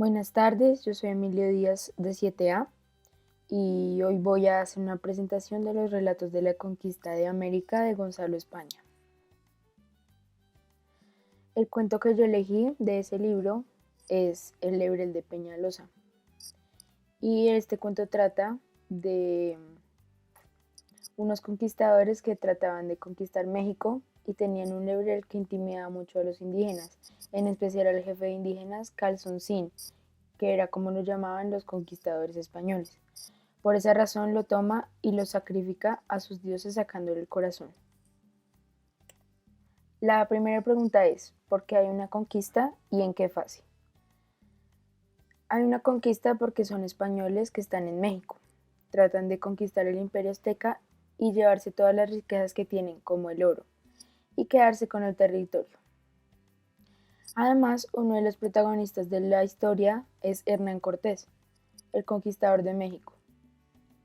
Buenas tardes, yo soy Emilio Díaz de 7A y hoy voy a hacer una presentación de los relatos de la conquista de América de Gonzalo España. El cuento que yo elegí de ese libro es El Lebrel de Peñalosa y este cuento trata de unos conquistadores que trataban de conquistar México y tenían un lebrel que intimidaba mucho a los indígenas, en especial al jefe de indígenas Calzoncín, que era como lo llamaban los conquistadores españoles. Por esa razón lo toma y lo sacrifica a sus dioses sacándole el corazón. La primera pregunta es, ¿por qué hay una conquista y en qué fase? Hay una conquista porque son españoles que están en México. Tratan de conquistar el imperio azteca y llevarse todas las riquezas que tienen, como el oro, y quedarse con el territorio. Además, uno de los protagonistas de la historia es Hernán Cortés, el conquistador de México.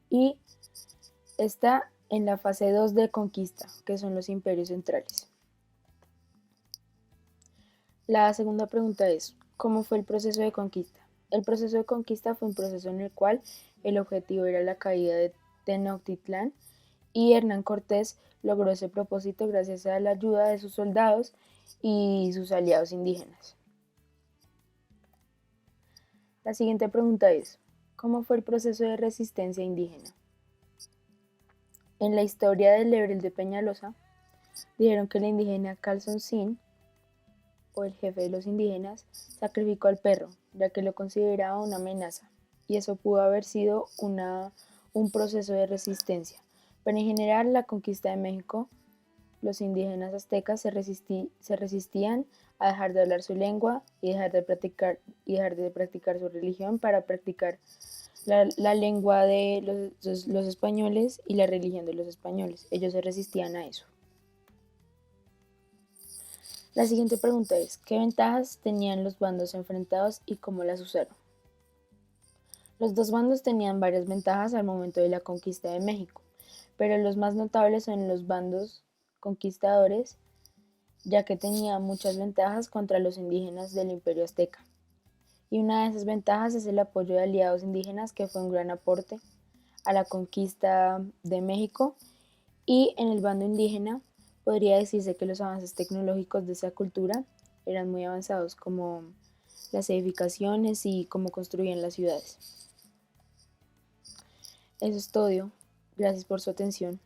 Y está en la fase 2 de conquista, que son los imperios centrales. La segunda pregunta es, ¿cómo fue el proceso de conquista? El proceso de conquista fue un proceso en el cual el objetivo era la caída de Tenochtitlán y Hernán Cortés logró ese propósito gracias a la ayuda de sus soldados y sus aliados indígenas. La siguiente pregunta es, ¿cómo fue el proceso de resistencia indígena? En la historia del Lebrel de Peñalosa, dijeron que el indígena Calzoncín, o el jefe de los indígenas, sacrificó al perro, ya que lo consideraba una amenaza, y eso pudo haber sido un proceso de resistencia. Pero en general, la conquista de México, los indígenas aztecas se resistían a dejar de hablar su lengua y dejar de practicar su religión para practicar la lengua de los españoles y la religión de los españoles. Ellos se resistían a eso. La siguiente pregunta es, ¿qué ventajas tenían los bandos enfrentados y cómo las usaron? Los dos bandos tenían varias ventajas al momento de la conquista de México, pero los más notables son los bandos conquistadores, ya que tenían muchas ventajas contra los indígenas del Imperio Azteca. Y una de esas ventajas es el apoyo de aliados indígenas, que fue un gran aporte a la conquista de México. Y en el bando indígena podría decirse que los avances tecnológicos de esa cultura eran muy avanzados, como las edificaciones y cómo construían las ciudades. Eso es todo. Gracias por su atención.